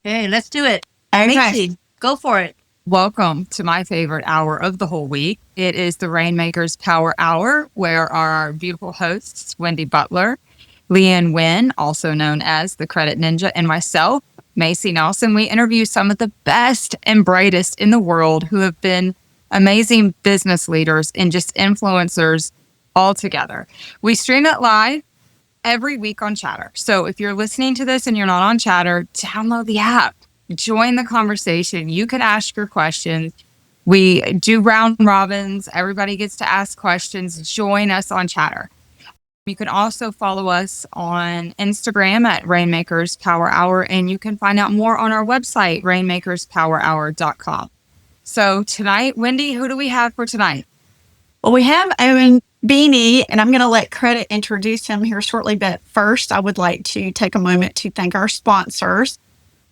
Okay, let's do it. Okay. Macy, go for it. Welcome to my favorite hour of the whole week. It is the Rainmakers Power Hour, where our beautiful hosts, Wendy Butler, Leanne Wynn, also known as the Credit Ninja, and myself, Macy Nelson, we interview some of the best and brightest in the world who have been amazing business leaders and just influencers all together. We stream it live every week on Chatter. So if you're listening to this and you're not on Chatter, download the app. Join the conversation. You can ask your questions. We do round robins. Everybody gets to ask questions. Join us on Chatter. You can also follow us on Instagram at Rainmakers Power Hour, and you can find out more on our website, rainmakerspowerhour.com. So tonight, Wendy, who do we have for tonight? Well, we have Owen Beiny, and I'm going to let Credit introduce him here shortly. But first, I would like to take a moment to thank our sponsors.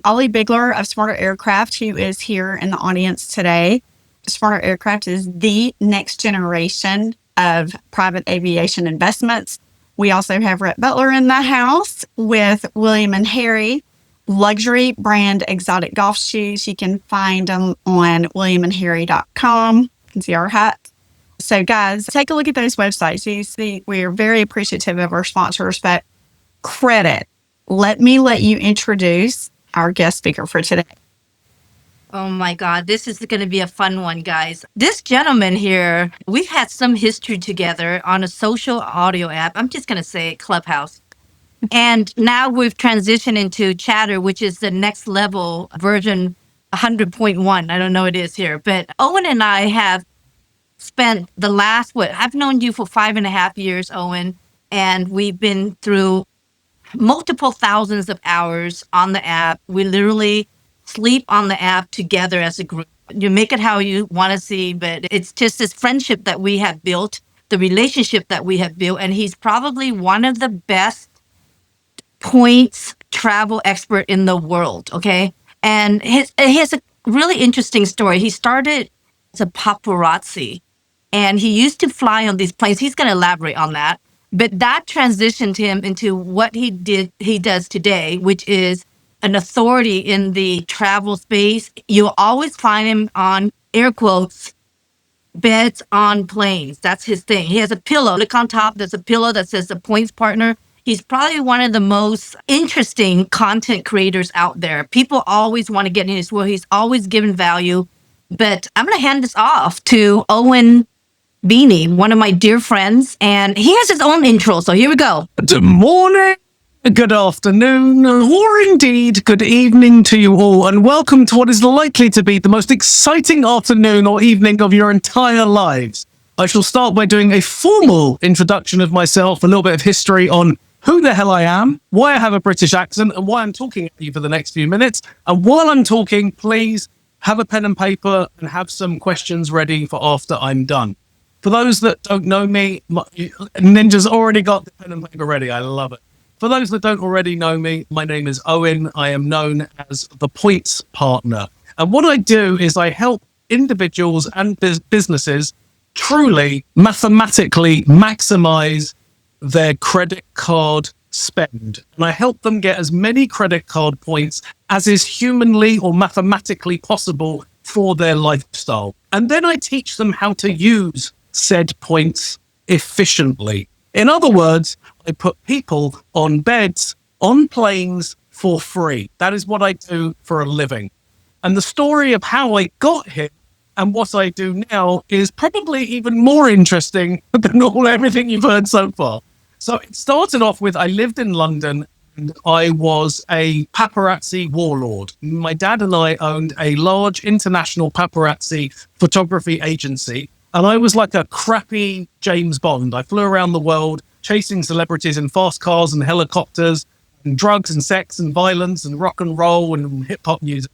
Ollie Bigler of Smarter Aircraft, who is here in the audience today. Smarter Aircraft is the next generation of private aviation investments. We also have Rhett Butler in the house with William and Harry, luxury brand exotic golf shoes. You can find them on williamandharry.com. You can see our hats. So guys, take a look at those websites. You see, we're very appreciative of our sponsors, but Credit, let you introduce our guest speaker for today. Oh my God, this is going to be a fun one, guys. This gentleman here, we've had some history together on a social audio app. I'm just going to say it, Clubhouse. And now we've transitioned into Chatter, which is the next level version 100.1. I don't know what it is here. But Owen and I have spent the last, I've known you for 5.5 years, Owen, and we've been through multiple thousands of hours on the app. We literally sleep on the app together as a group. You make it how you want to see, but it's just this friendship that we have built, the relationship that we have built. And he's probably one of the best points travel expert in the world. Okay. And he has a really interesting story. He started as a paparazzi and he used to fly on these planes. He's going to elaborate on that. But that transitioned him into what he does today, which is an authority in the travel space. You'll always find him on, air quotes, beds on planes. That's his thing. He has a pillow. Look on top, there's a pillow that says the Points Partner. He's probably one of the most interesting content creators out there. People always want to get in his world. He's always given value. But I'm going to hand this off to Owen Beiny, one of my dear friends, and he has his own intro. So here we go. Good morning, good afternoon, or indeed good evening to you all, and welcome to what is likely to be the most exciting afternoon or evening of your entire lives. I shall start by doing a formal introduction of myself, a little bit of history on who the hell I am, why I have a British accent, and why I'm talking at you for the next few minutes. And while I'm talking, please have a pen and paper and have some questions ready for after I'm done. For those that don't know me, Ninja's already got the pen and paper ready. I love it. For those that don't already know me, my name is Owen. I am known as the Points Partner. And what I do is I help individuals and businesses truly mathematically maximize their credit card spend. And I help them get as many credit card points as is humanly or mathematically possible for their lifestyle. And then I teach them how to use said points efficiently. In other words, I put people on beds, on planes for free. That is what I do for a living. And the story of how I got here and what I do now is probably even more interesting than everything you've heard so far. So it started off with, I lived in London and I was a paparazzi warlord. My dad and I owned a large international paparazzi photography agency. And I was like a crappy James Bond. I flew around the world chasing celebrities in fast cars and helicopters and drugs and sex and violence and rock and roll and hip hop music.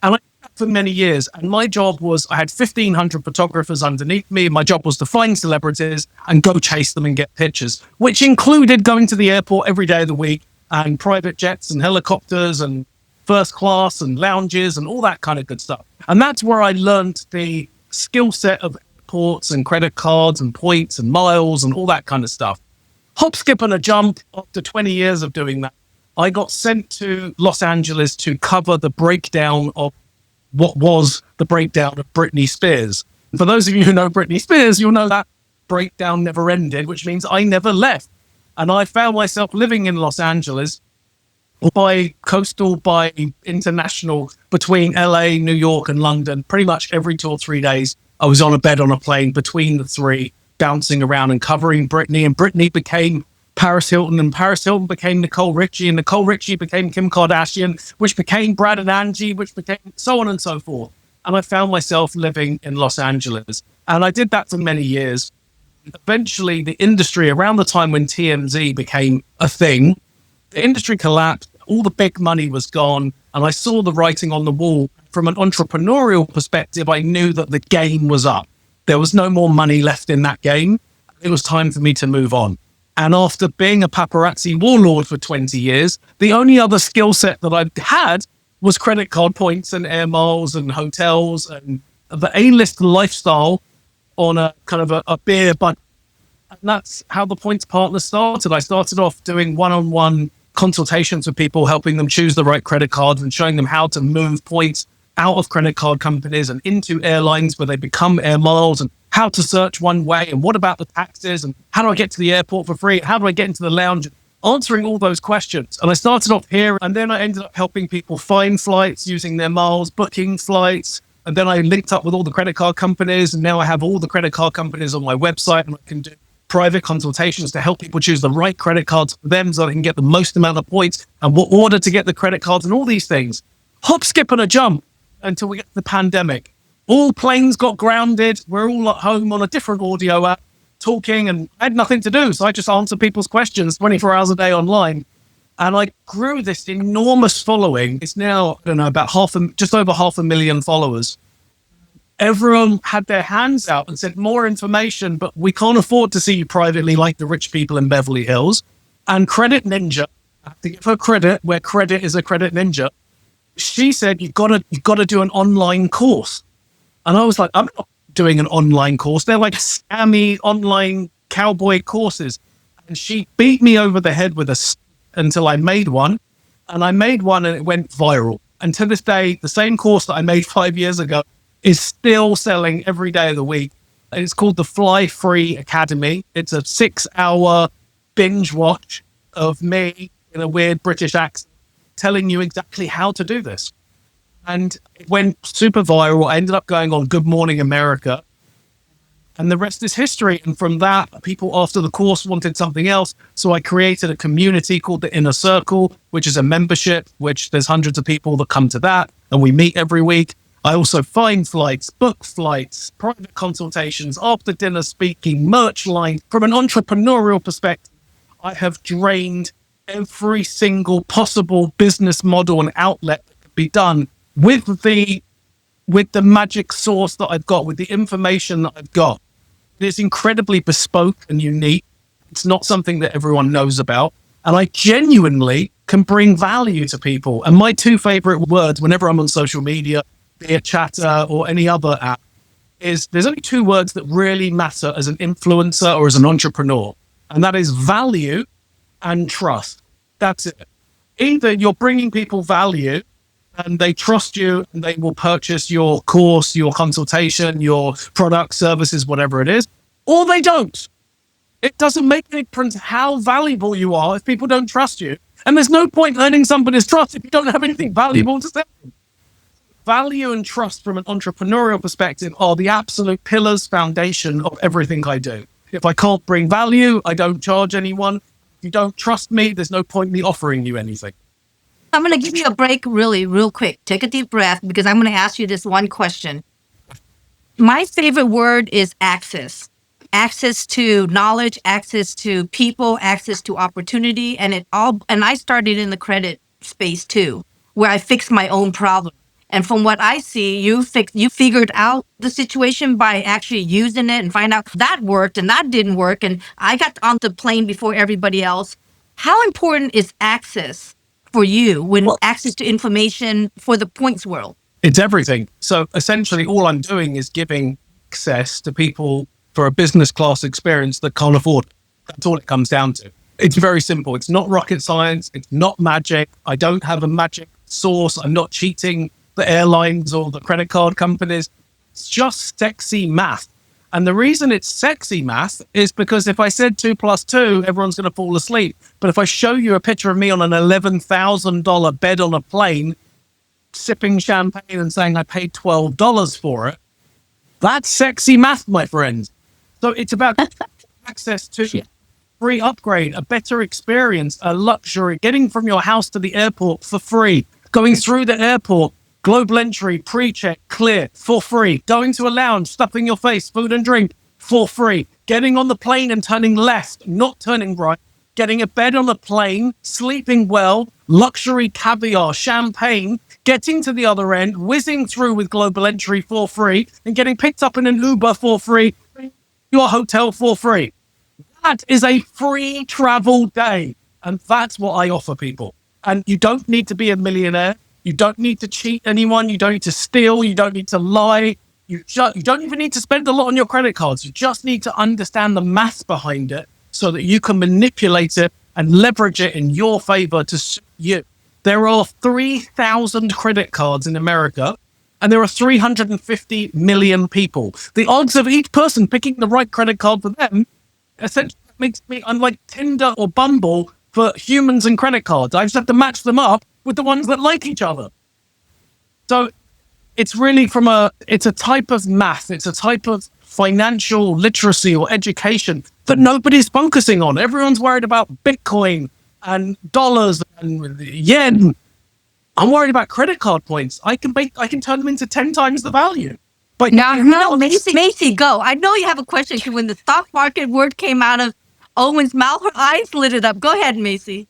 And I did that for many years. And my job was, I had 1,500 photographers underneath me. My job was to find celebrities and go chase them and get pictures, which included going to the airport every day of the week and private jets and helicopters and first class and lounges and all that kind of good stuff. And that's where I learned the skill set of airports and credit cards and points and miles and all that kind of stuff. Hop, skip and a jump after 20 years of doing that. I got sent to Los Angeles to cover the breakdown of what was the breakdown of Britney Spears. For those of you who know Britney Spears, you'll know that breakdown never ended, which means I never left. And I found myself living in Los Angeles, by coastal, by international, between LA, New York, and London. Pretty much every 2 or 3 days, I was on a bed on a plane between the three, bouncing around and covering Britney. And Britney became Paris Hilton, and Paris Hilton became Nicole Richie, and Nicole Richie became Kim Kardashian, which became Brad and Angie, which became so on and so forth. And I found myself living in Los Angeles. And I did that for many years. Eventually, the industry, around the time when TMZ became a thing, the industry collapsed, all the big money was gone, and I saw the writing on the wall. From an entrepreneurial perspective, I knew that the game was up. There was no more money left in that game. It was time for me to move on. And after being a paparazzi warlord for 20 years, the only other skill set that I had was credit card points and air miles and hotels and the A-list lifestyle on a kind of a beer budget. And that's how the Points Partner started. I started off doing one-on-one consultations with people, helping them choose the right credit cards and showing them how to move points out of credit card companies and into airlines where they become air miles, and how to search one way, and what about the taxes, and how do I get to the airport for free, how do I get into the lounge, answering all those questions. And I started off here, and then I ended up helping people find flights using their miles, booking flights, and then I linked up with all the credit card companies, and now I have all the credit card companies on my website, and I can do private consultations to help people choose the right credit cards for them so they can get the most amount of points and what order to get the credit cards and all these things. Hop, skip, and a jump until we get to the pandemic. All planes got grounded. We're all at home on a different audio app talking, and I had nothing to do. So I just answered people's questions 24 hours a day online. And I grew this enormous following. It's now, I don't know, about just over 500,000 followers. Everyone had their hands out and said, more information, but we can't afford to see you privately like the rich people in Beverly Hills. And Credit Ninja, I have to give her credit where credit is a credit ninja. She said, you've got to do an online course. And I was like, I'm not doing an online course. They're like scammy online cowboy courses. And she beat me over the head with until I made one. And I made one and it went viral. And to this day, the same course that I made 5 years ago is still selling every day of the week. It's called the Fly Free Academy. It's a 6-hour binge watch of me in a weird British accent telling you exactly how to do this. And it went super viral. I ended up going on Good Morning America. And the rest is history. And from that, people after the course wanted something else. So I created a community called the Inner Circle, which is a membership, which there's hundreds of people that come to that. And we meet every week. I also find flights, book flights, private consultations, after dinner speaking, merch line. From an entrepreneurial perspective, I have drained every single possible business model and outlet that could be done with the magic source that I've got, with the information that I've got. It's incredibly bespoke and unique. It's not something that everyone knows about. And I genuinely can bring value to people. And my two favorite words whenever I'm on social media, be it Chatter or any other app, is there's only two words that really matter as an influencer or as an entrepreneur. And that is value and trust. That's it. Either you're bringing people value and they trust you and they will purchase your course, your consultation, your product, services, whatever it is, or they don't. It doesn't make any difference how valuable you are if people don't trust you. And there's no point earning somebody's trust if you don't have anything valuable to sell them. Value and trust from an entrepreneurial perspective are the absolute pillars, foundation of everything I do. If I can't bring value, I don't charge anyone. If you don't trust me, there's no point in me offering you anything. I'm going to give you a break real quick. Take a deep breath because I'm going to ask you this one question. My favorite word is access. Access to knowledge, access to people, access to opportunity. And I started in the credit space too, where I fixed my own problem. And from what I see, you figured out the situation by actually using it and find out that worked and that didn't work. And I got on the plane before everybody else. How important is access for you when access to information for the points world? It's everything. So essentially all I'm doing is giving access to people for a business class experience that can't afford it. That's all it comes down to. It's very simple. It's not rocket science. It's not magic. I don't have a magic source. I'm not cheating the airlines or the credit card companies. It's just sexy math. And the reason it's sexy math is because if I said 2 plus 2, everyone's going to fall asleep. But if I show you a picture of me on an $11,000 bed on a plane, sipping champagne and saying I paid $12 for it, that's sexy math, my friends. So it's about access to free upgrade, a better experience, a luxury, getting from your house to the airport for free, going through the airport, global entry, pre-check, clear, for free, going to a lounge, stuffing your face, food and drink, for free, getting on the plane and turning left, not turning right, getting a bed on the plane, sleeping well, luxury caviar, champagne, getting to the other end, whizzing through with global entry for free, and getting picked up in an Uber for free, your hotel for free. That is a free travel day. And that's what I offer people. And you don't need to be a millionaire. You don't need to cheat anyone. You don't need to steal. You don't need to lie. You don't even need to spend a lot on your credit cards. You just need to understand the math behind it so that you can manipulate it and leverage it in your favor to suit you. There are 3,000 credit cards in America, and there are 350 million people. The odds of each person picking the right credit card for them essentially makes me unlike Tinder or Bumble for humans and credit cards. I just have to match them up with the ones that like each other. So it's really it's a type of math. It's a type of financial literacy or education that nobody's focusing on. Everyone's worried about Bitcoin and dollars and yen. I'm worried about credit card points. I can turn them into 10 times the value. But no, Macy, go. I know you have a question because when the stock market word came out of Owen's mouth, her eyes lit it up. Go ahead, Macy.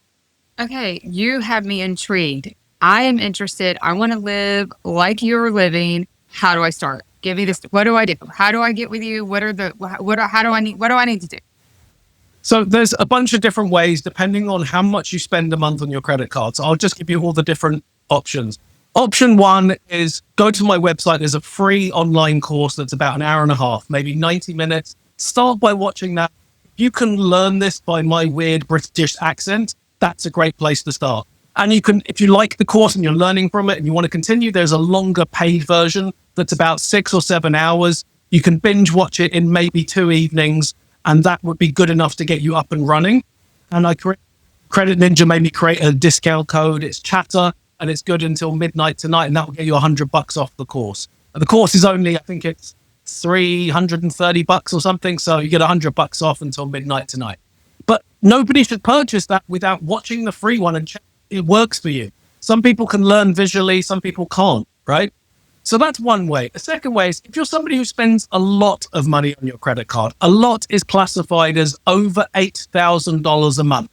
Okay, you have me intrigued. I am interested. I want to live like you're living. How do I start? Give me this. What do I do? How do I get with you? What do I need to do? So there's a bunch of different ways depending on how much you spend a month on your credit card. So I'll just give you all the different options. Option one is go to my website. There's a free online course that's about an hour and a half, maybe 90 minutes. Start by watching that. You can learn this by my weird British accent. That's a great place to start. And you can, if you like the course and you're learning from it and you want to continue, there's a longer paid version that's about 6 or 7 hours. You can binge watch it in maybe 2 evenings, and that would be good enough to get you up and running. And Credit Ninja made me create a discount code. It's Chatter, and it's good until midnight tonight, and that will get you $100 off the course. And the course is only, I think it's $330 or something, so you get $100 off until midnight tonight. But nobody should purchase that without watching the free one and check it works for you. Some people can learn visually, some people can't, right? So that's one way. The second way is if you're somebody who spends a lot of money on your credit card, a lot is classified as over $8,000 a month.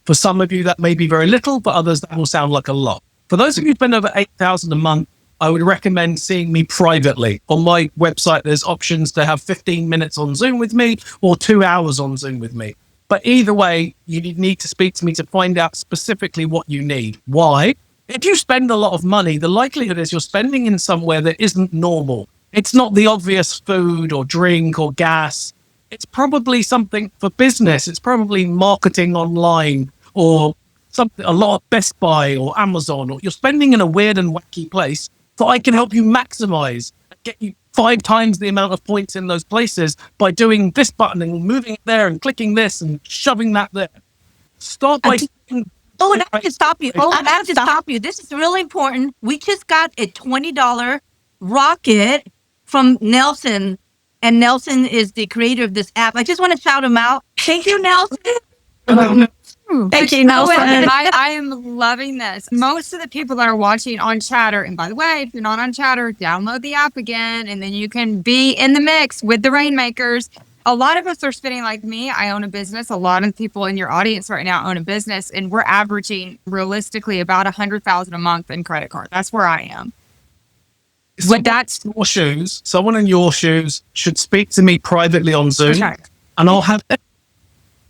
For some of you, that may be very little. For others, that will sound like a lot. For those of you who spend over $8,000 a month, I would recommend seeing me privately. On my website, there's options to have 15 minutes on Zoom with me or 2 hours on Zoom with me. But either way, you need to speak to me to find out specifically what you need. Why? If you spend a lot of money, the likelihood is you're spending in somewhere that isn't normal. It's not the obvious food or drink or gas. It's probably something for business. It's probably marketing online or something, a lot of Best Buy or Amazon, or you're spending in a weird and wacky place that I can help you maximize and get you 5 times the amount of points in those places by doing this button and moving it there and clicking this and shoving that there. Start by... Oh, and I have to stop you. Oh, I have to stop you. This is really important. We just got a $20 rocket from Nelson, and Nelson is the creator of this app. I just want to shout him out. Thank you, Nelson. Thank you, Nelson. I am loving this. Most of the people that are watching on Chatter, and by the way, if you're not on Chatter, download the app again, and then you can be in the mix with the Rainmakers. A lot of us are spending like me. I own a business. A lot of people in your audience right now own a business, and we're averaging realistically about $100,000 a month in credit card. That's where I am. Someone in your shoes should speak to me privately on Zoom, okay, and I'll have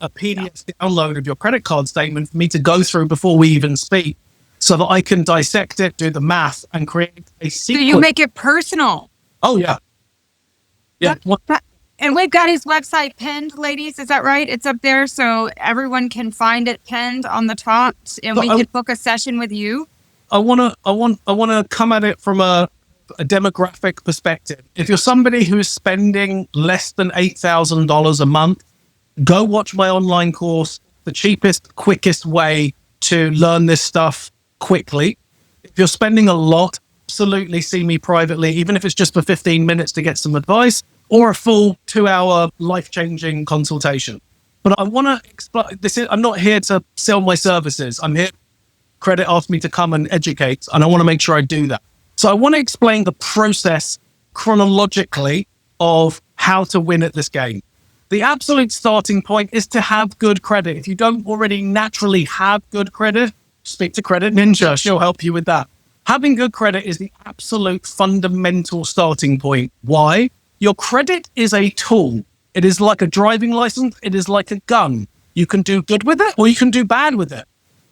a PDF download of your credit card statement for me to go through before we even speak, so that I can dissect it, do the math, and create a sequence. So you make it personal. Oh yeah, yeah. And we've got his website pinned, ladies. Is that right? It's up there, so everyone can find it pinned on the top, and we can book a session with you. I want to come at it from a demographic perspective. If you're somebody who's spending less than $8,000 a month, go watch my online course, the cheapest, quickest way to learn this stuff quickly. If you're spending a lot, absolutely see me privately, even if it's just for 15 minutes to get some advice or a full 2-hour life-changing consultation. But I want to explain this. I'm not here to sell my services. I'm here. Credit asked me to come and educate, and I want to make sure I do that. So I want to explain the process chronologically of how to win at this game. The absolute starting point is to have good credit. If you don't already naturally have good credit, speak to Credit Ninja. She'll help you with that. Having good credit is the absolute fundamental starting point. Why? Your credit is a tool. It is like a driving license. It is like a gun. You can do good with it or you can do bad with it.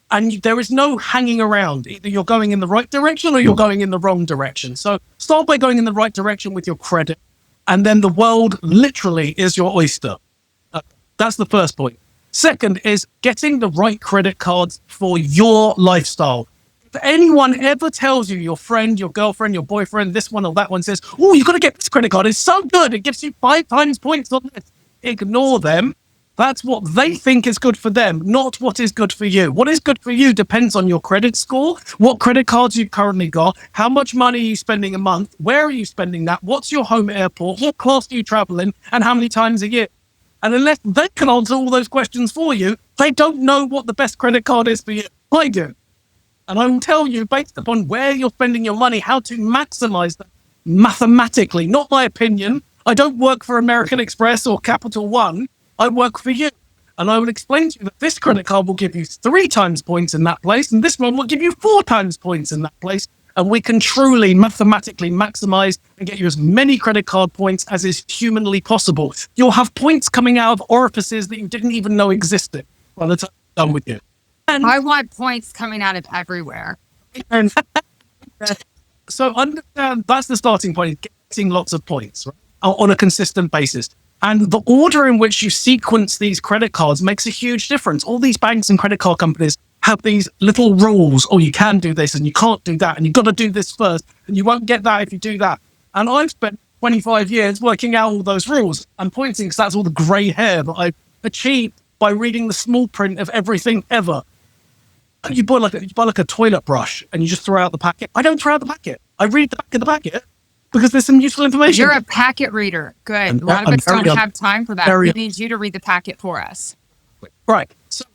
And there is no hanging around. Either you're going in the right direction or you're going in the wrong direction. So start by going in the right direction with your credit. And then the world literally is your oyster. That's the first point. Second is getting the right credit cards for your lifestyle. If anyone ever tells you, your friend, your girlfriend, your boyfriend, this one or that one says, oh, you've got to get this credit card. It's so good. It gives you 5 times points on this. Ignore them. That's what they think is good for them, not what is good for you. What is good for you depends on your credit score, what credit cards you've currently got, how much money are you spending a month, where are you spending that, what's your home airport, what class do you travel in, and how many times a year. And unless they can answer all those questions for you, they don't know what the best credit card is for you. I do. And I will tell you, based upon where you're spending your money, how to maximize that mathematically, not my opinion. I don't work for American Express or Capital One. I work for you. And I will explain to you that this credit card will give you 3 times points in that place, and this one will give you 4 times points in that place. And we can truly mathematically maximize and get you as many credit card points as is humanly possible. You'll have points coming out of orifices that you didn't even know existed by the time I'm done with you. And I want points coming out of everywhere. And so understand that's the starting point, getting lots of points, right, on a consistent basis. And the order in which you sequence these credit cards makes a huge difference. All these banks and credit card companies have these little rules. Oh, you can do this and you can't do that. And you've got to do this first. And you won't get that if you do that. And I've spent 25 years working out all those rules. I'm pointing because that's all the gray hair that I've achieved by reading the small print of everything ever. You buy like a toilet brush and you just throw out the packet. I don't throw out the packet. I read the back of the packet because there's some useful information. You're a packet reader. Good. A lot of us don't have time for that. We need you to read the packet for us. Right. So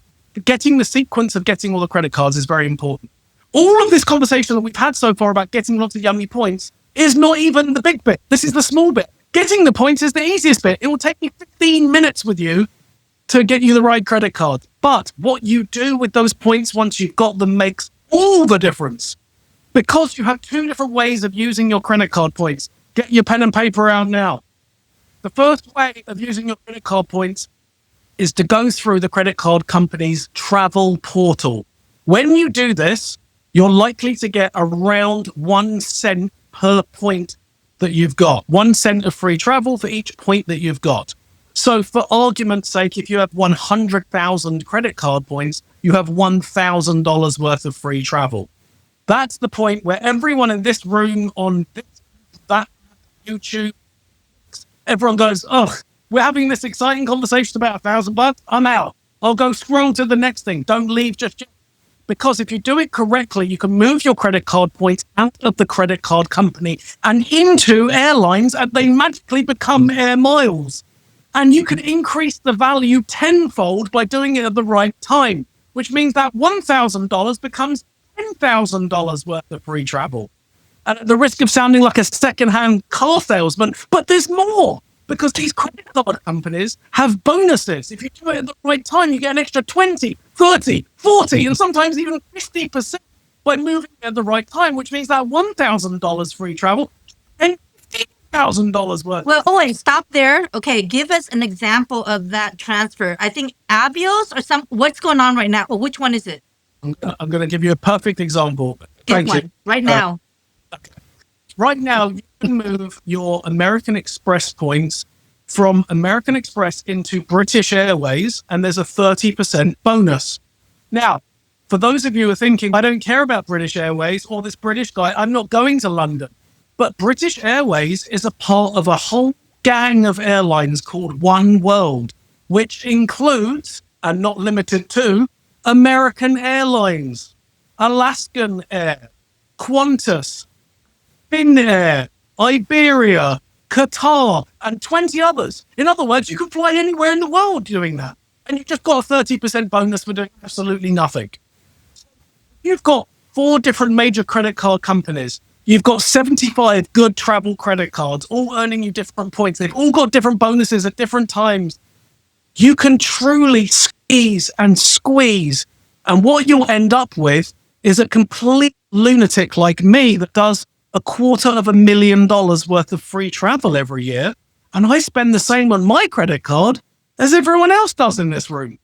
getting the sequence of getting all the credit cards is very important. All of this conversation that we've had so far about getting lots of yummy points is not even the big bit. This is the small bit. Getting the points is the easiest bit. It will take me 15 minutes with you to get you the right credit card. But what you do with those points once you've got them makes all the difference. Because you have 2 different ways of using your credit card points. Get your pen and paper out now. The first way of using your credit card points is to go through the credit card company's travel portal. When you do this, you're likely to get around 1 cent per point that you've got. 1 cent of free travel for each point that you've got. So for argument's sake, if you have 100,000 credit card points, you have $1,000 worth of free travel. That's the point where everyone in this room, on this, that, YouTube, everyone goes, oh, we're having this exciting conversation about $1,000. I'm out. I'll go scroll to the next thing. Don't leave just yet. Because if you do it correctly, you can move your credit card points out of the credit card company and into airlines, and they magically become air miles. And you can increase the value tenfold by doing it at the right time, which means that $1,000 becomes $10,000 worth of free travel. And at the risk of sounding like a secondhand car salesman, but there's more, because these credit card companies have bonuses. If you do it at the right time, you get an extra 20, 30, 40, and sometimes even 50% by moving at the right time, which means that $1,000 free travel and $15,000 worth. Well, Owen, stop there. Okay, give us an example of that transfer. I think Avios or what's going on right now? Or which one is it? I'm going to give you a perfect example. Thank you. Right now. Okay. Right now, you can move your American Express points from American Express into British Airways, and there's a 30% bonus. Now, for those of you who are thinking, I don't care about British Airways or this British guy, I'm not going to London. But British Airways is a part of a whole gang of airlines called One World, which includes, and not limited to, American Airlines, Alaskan Air, Qantas, Finnair, Iberia, Qatar, and 20 others. In other words, you can fly anywhere in the world doing that. And you just got a 30% bonus for doing absolutely nothing. You've got 4 different major credit card companies. You've got 75 good travel credit cards, all earning you different points. They've all got different bonuses at different times. You can truly squeeze and squeeze. And what you'll end up with is a complete lunatic like me that does $250,000 worth of free travel every year. And I spend the same on my credit card as everyone else does in this room.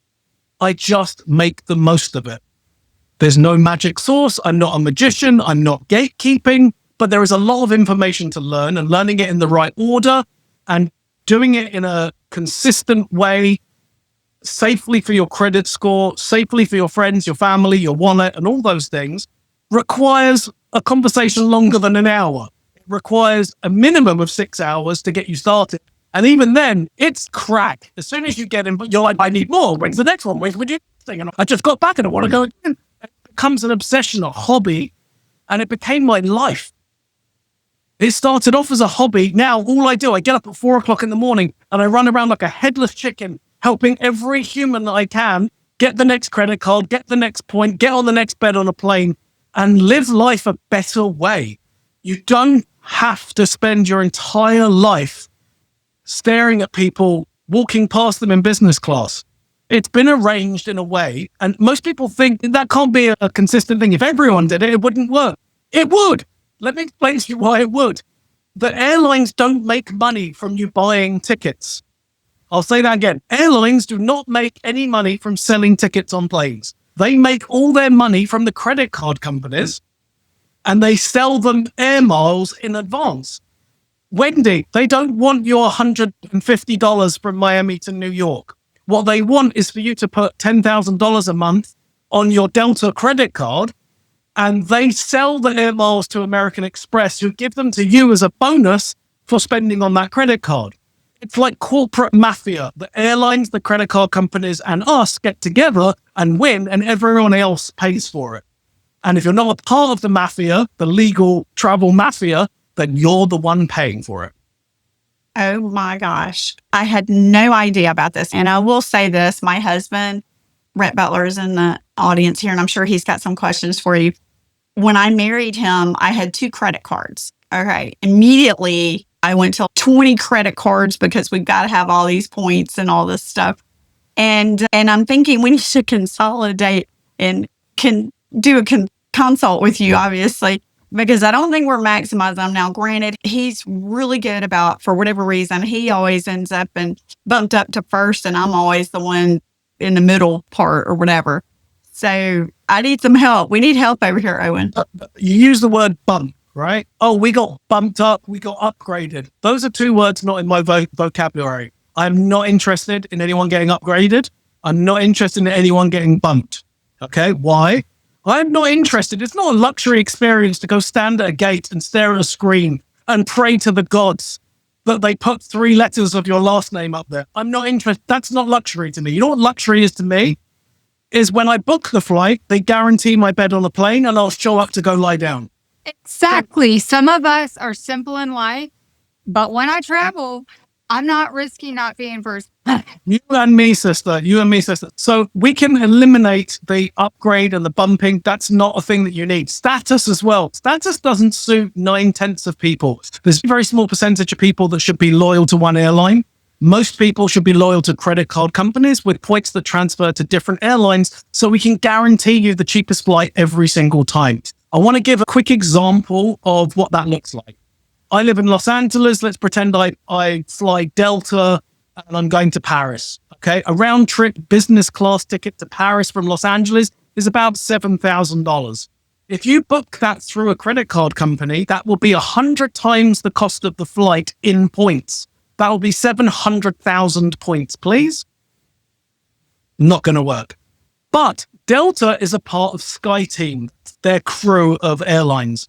I just make the most of it. There's no magic sauce. I'm not a magician. I'm not gatekeeping, but there is a lot of information to learn, and learning it in the right order and doing it in a consistent way, safely for your credit score, safely for your friends, your family, your wallet, and all those things requires a conversation longer than an hour. It requires a minimum of 6 hours to get you started. And even then, it's crack. As soon as you get in, you're like, I need more. When's the next one? When's the next thing? And I just got back and I want to go again. It becomes an obsession, a hobby, and it became my life. It started off as a hobby. Now, all I do, I get up at 4 o'clock in the morning and I run around like a headless chicken, helping every human that I can get the next credit card, get the next point, get on the next bed on a plane, and live life a better way. You don't have to spend your entire life staring at people walking past them in business class. It's been arranged in a way, and most people think that can't be a consistent thing. If everyone did it, it wouldn't work. It would. Let me explain to you why it would. The airlines don't make money from you buying tickets. I'll say that again. Airlines do not make any money from selling tickets on planes. They make all their money from the credit card companies, and they sell them air miles in advance. Wendy, they don't want your $150 from Miami to New York. What they want is for you to put $10,000 a month on your Delta credit card, and they sell the air miles to American Express, who give them to you as a bonus for spending on that credit card. It's like corporate mafia. The airlines, the credit card companies, and us get together and win, and everyone else pays for it. And if you're not a part of the mafia, the legal travel mafia, then you're the one paying for it. Oh my gosh. I had no idea about this. And I will say this, my husband, Rhett Butler, is in the audience here, and I'm sure he's got some questions for you. When I married him, I had 2 credit cards. Okay. Immediately, I went to 20 credit cards because we've got to have all these points and all this stuff. And I'm thinking we need to consolidate and can do a consult with you, obviously, because I don't think we're maximizing them. Now, granted, he's really good about, for whatever reason, he always ends up and bumped up to first, and I'm always the one in the middle part or whatever. So I need some help. We need help over here, Owen. You use the word bump, right? Oh, we got bumped up. We got upgraded. Those are 2 words not in my vocabulary. I'm not interested in anyone getting upgraded. I'm not interested in anyone getting bumped. Okay, why? I'm not interested. It's not a luxury experience to go stand at a gate and stare at a screen and pray to the gods that they put 3 letters of your last name up there. I'm not interested. That's not luxury to me. You know what luxury is to me? Is when I book the flight, they guarantee my bed on the plane and I'll show up to go lie down. Exactly. Some of us are simple in life, but when I travel, I'm not risking not being first. You and me, sister. You and me, sister. So we can eliminate the upgrade and the bumping. That's not a thing that you need. Status as well. Status doesn't suit 9/10 of people. There's a very small percentage of people that should be loyal to one airline. Most people should be loyal to credit card companies with points that transfer to different airlines, so we can guarantee you the cheapest flight every single time. I want to give a quick example of what that looks like. I live in Los Angeles. Let's pretend I fly Delta and I'm going to Paris. Okay. A round trip business class ticket to Paris from Los Angeles is about $7,000. If you book that through a credit card company, that will be 100 times the cost of the flight in points. That will be 700,000 points, please. Not going to work. But Delta is a part of SkyTeam, their crew of airlines.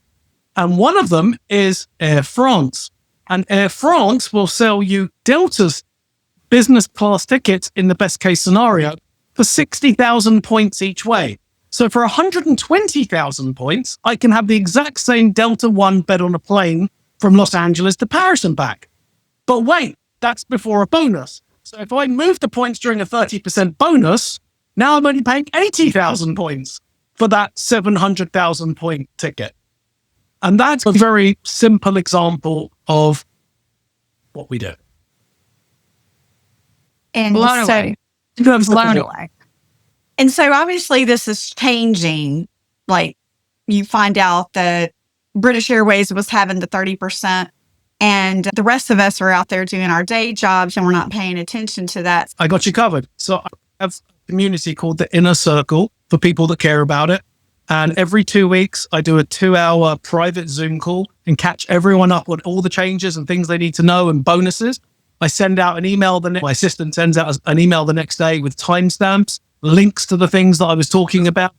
And one of them is Air France. And Air France will sell you Delta's business class tickets in the best case scenario for 60,000 points each way. So for 120,000 points, I can have the exact same Delta One bed on a plane from Los Angeles to Paris and back. But wait, that's before a bonus. So if I move the points during a 30% bonus, now I'm only paying 80,000 points for that 700,000 point ticket. And that's a very simple example of what we do. And Blown so, away. Blown away. and so obviously this is changing. Like you find out that British Airways was having the 30%, and the rest of us are out there doing our day jobs and we're not paying attention to that. I got you covered. So I have a community called the Inner Circle for people that care about it. And every 2 weeks, I do a 2-hour private Zoom call and catch everyone up on all the changes and things they need to know and bonuses. I send out an email. My assistant sends out an email the next day with timestamps, links to the things that I was talking about.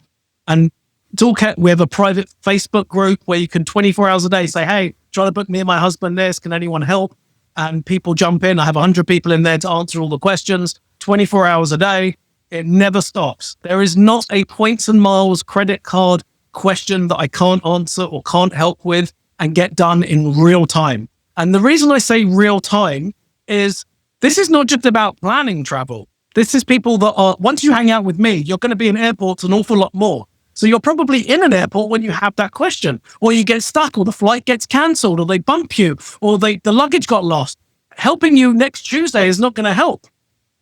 And it's all kept. We have a private Facebook group where you can 24 hours a day say, hey, try to book me and my husband this. Can anyone help? And people jump in. I have 100 people in there to answer all the questions, 24 hours a day. It never stops. There is not a points and miles credit card question that I can't answer or can't help with and get done in real time. And the reason I say real time is this is not just about planning travel. This is people that are, once you hang out with me, you're going to be in airports an awful lot more. So you're probably in an airport when you have that question, or you get stuck, or the flight gets cancelled, or they bump you, or the luggage got lost. Helping you next Tuesday is not going to help.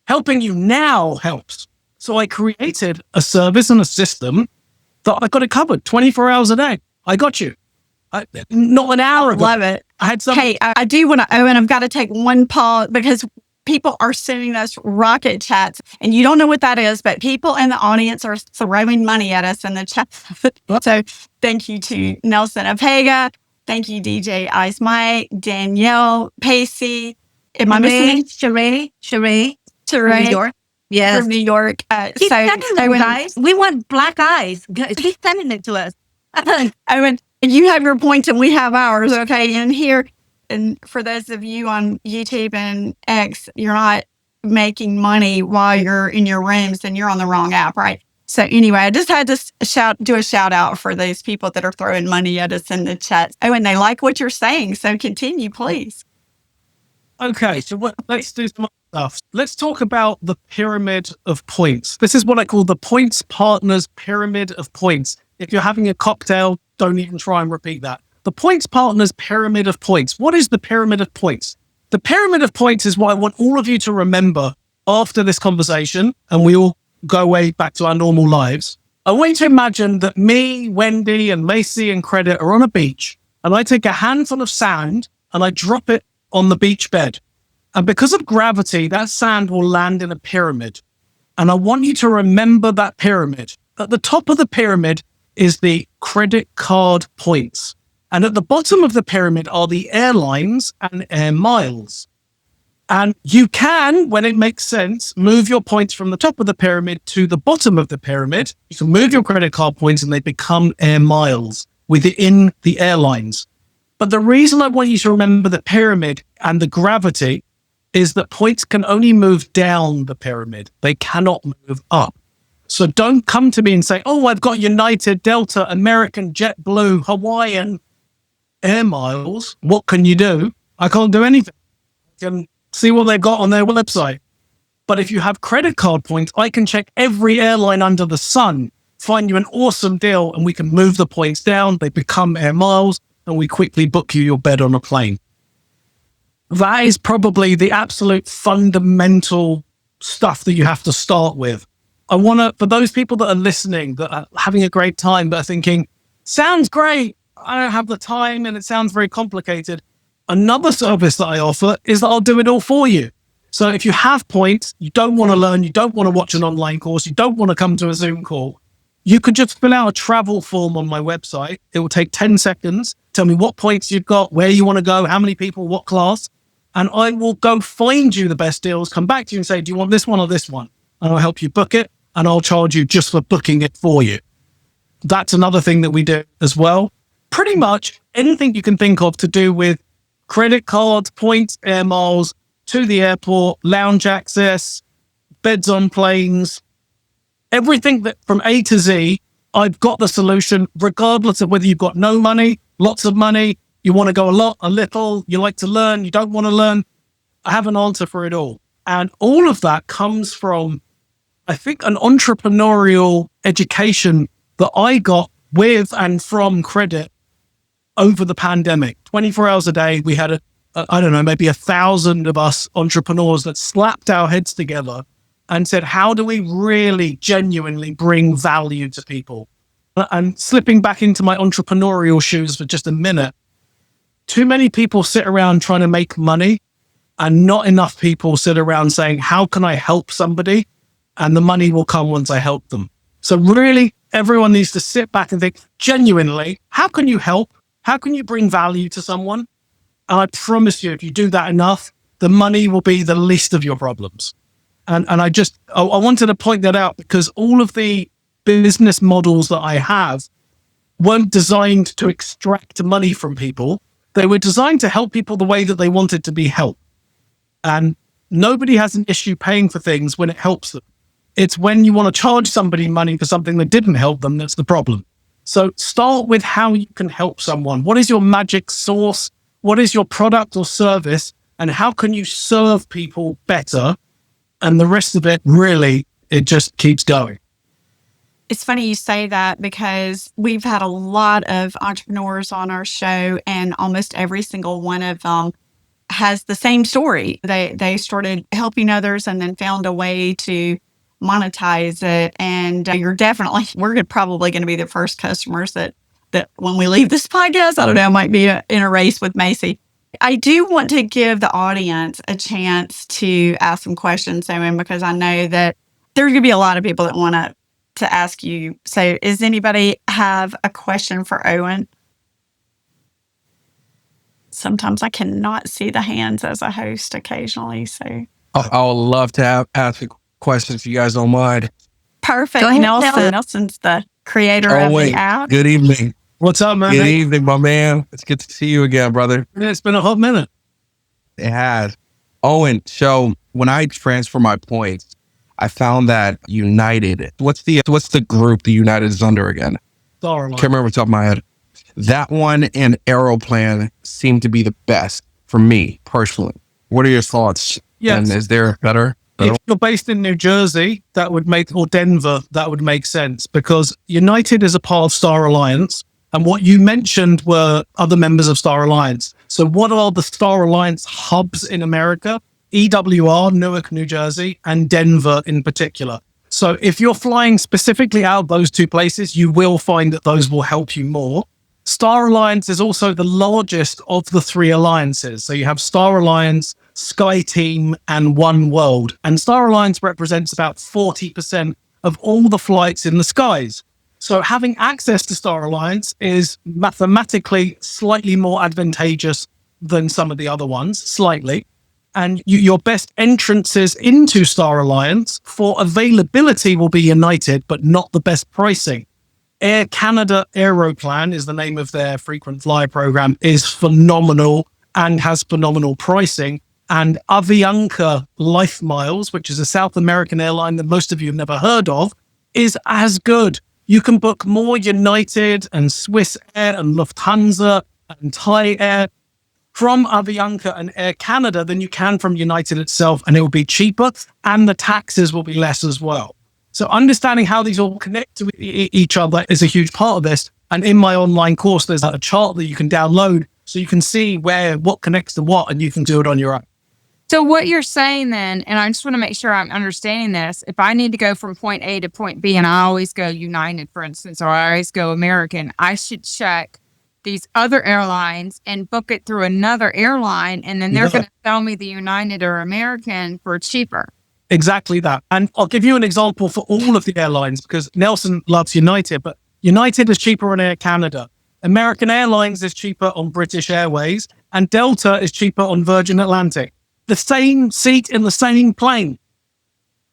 Helping you now helps. So I created a service and a system that I got it covered 24 hours a day. I got you. Not an hour ago. Love it. I had some. Hey, I do want to, Owen, I've got to take one pause because people are sending us rocket chats, and you don't know what that is, but people in the audience are throwing money at us in the chat. So thank you to Nelson Apega. Thank you, DJ Ice Mike, Danielle Pacey. Am I missing? Sheree. From New York. Yes. From New York. Keep sending them, guys. We want black eyes. Keep sending it to us. Owen, you have your points and we have ours, okay? And here, and for those of you on YouTube and X, you're not making money while you're in your rooms, and you're on the wrong app, right? So anyway, I just had to do a shout out for those people that are throwing money at us in the chat. Oh, and they like what you're saying, so continue, please. Okay, so let's do some stuff. Let's talk about the pyramid of points. This is what I call the points partners pyramid of points. If you're having a cocktail, don't even try and repeat that. The points partners pyramid of points. What is the pyramid of points? The pyramid of points is what I want all of you to remember after this conversation, and we all go way back to our normal lives. I want you to imagine that me, Wendy, and Macy and Credit are on a beach, and I take a handful of sand and I drop it on the beach bed. And because of gravity, that sand will land in a pyramid. And I want you to remember that pyramid. At the top of the pyramid is the credit card points. And at the bottom of the pyramid are the airlines and air miles. And you can, when it makes sense, move your points from the top of the pyramid to the bottom of the pyramid. You can move your credit card points and they become air miles within the airlines. But the reason I want you to remember the pyramid and the gravity is that points can only move down the pyramid. They cannot move up. So don't come to me and say, oh, I've got United, Delta, American, JetBlue, Hawaiian air miles. What can you do? I can't do anything. I can see what they've got on their website. But if you have credit card points, I can check every airline under the sun, find you an awesome deal, and we can move the points down. They become air miles, and we quickly book you your bed on a plane. That is probably the absolute fundamental stuff that you have to start with. I want to, for those people that are listening, that are having a great time, but are thinking, sounds great, I don't have the time and it sounds very complicated. Another service that I offer is that I'll do it all for you. So if you have points, you don't want to learn, you don't want to watch an online course, you don't want to come to a Zoom call, you could just fill out a travel form on my website. It will take 10 seconds. Tell me what points you've got, where you want to go, how many people, what class. and I will go find you the best deals, come back to you and say, do you want this one or this one? And I'll help you book it, and I'll charge you just for booking it for you. That's another thing that we do as well. Pretty much anything you can think of to do with credit cards, points, air miles, to the airport, lounge access, beds on planes, everything that from A to Z, I've got the solution, regardless of whether you've got no money, lots of money, you want to go a lot, a little, you like to learn, you don't want to learn. I have an answer for it all. And all of that comes from, I think, an entrepreneurial education that I got with and from credit over the pandemic. 24 hours a day, we had I don't know, maybe 1,000 of us entrepreneurs that slapped our heads together and said, how do we really genuinely bring value to people? And slipping back into my entrepreneurial shoes for just a minute, too many people sit around trying to make money, and not enough people sit around saying, how can I help somebody? And the money will come once I help them. So really, everyone needs to sit back and think, genuinely, how can you help? How can you bring value to someone? And I promise you, if you do that enough, the money will be the least of your problems. And I wanted to point that out, because all of the business models that I have weren't designed to extract money from people. They were designed to help people the way that they wanted to be helped. And nobody has an issue paying for things when it helps them. It's when you want to charge somebody money for something that didn't help them that's the problem. So start with how you can help someone. What is your magic sauce? What is your product or service? And how can you serve people better? And the rest of it, really, it just keeps going. It's funny you say that, because we've had a lot of entrepreneurs on our show, and almost every single one of them has the same story. They started helping others and then found a way to monetize it. And we're probably going to be the first customers that when we leave this podcast, I don't know, might be in a race with Macy. I do want to give the audience a chance to ask some questions, Owen, because I know that there's going to be a lot of people that want to ask you. So does anybody have a question for Owen? Sometimes I cannot see the hands as a host occasionally. So I would love to ask a question if you guys don't mind. perfect. Go ahead, Nelson. Nelson's the creator of the app. Good evening. What's up, man? Good evening, my man. It's good to see you again, brother. It's been a hot minute. It has. Owen, so when I transfer my points, I found that United, what's the group the United is under again? Sorry, Can't remember off the top of my head. That one and Aeroplan seem to be the best for me personally. What are your thoughts? Yes. And is there better? If you're based in New Jersey, or Denver, that would make sense, because United is a part of Star Alliance. And what you mentioned were other members of Star Alliance. So what are the Star Alliance hubs in America? EWR, Newark, New Jersey, and Denver in particular. So if you're flying specifically out of those two places, you will find that those will help you more. Star Alliance is also the largest of the three alliances. So you have Star Alliance, SkyTeam, and One World. And Star Alliance represents about 40% of all the flights in the skies. So having access to Star Alliance is mathematically slightly more advantageous than some of the other ones, slightly. And your best entrances into Star Alliance for availability will be United, but not the best pricing. Air Canada Aeroplan is the name of their frequent flyer program, is phenomenal and has phenomenal pricing. And Avianca Life Miles, which is a South American airline that most of you have never heard of, is as good. You can book more United and Swiss Air and Lufthansa and Thai Air from Avianca and Air Canada than you can from United itself, and it will be cheaper, and the taxes will be less as well. So understanding how these all connect to each other is a huge part of this. And in my online course, there's a chart that you can download so you can see what connects to what, and you can do it on your own. So what you're saying then, and I just want to make sure I'm understanding this, if I need to go from point A to point B and I always go United, for instance, or I always go American, I should check these other airlines and book it through another airline, and then they're going to sell me the United or American for cheaper. Exactly that. And I'll give you an example for all of the airlines, because Nelson loves United, but United is cheaper on Air Canada. American Airlines is cheaper on British Airways. and Delta is cheaper on Virgin Atlantic. The same seat in the same plane.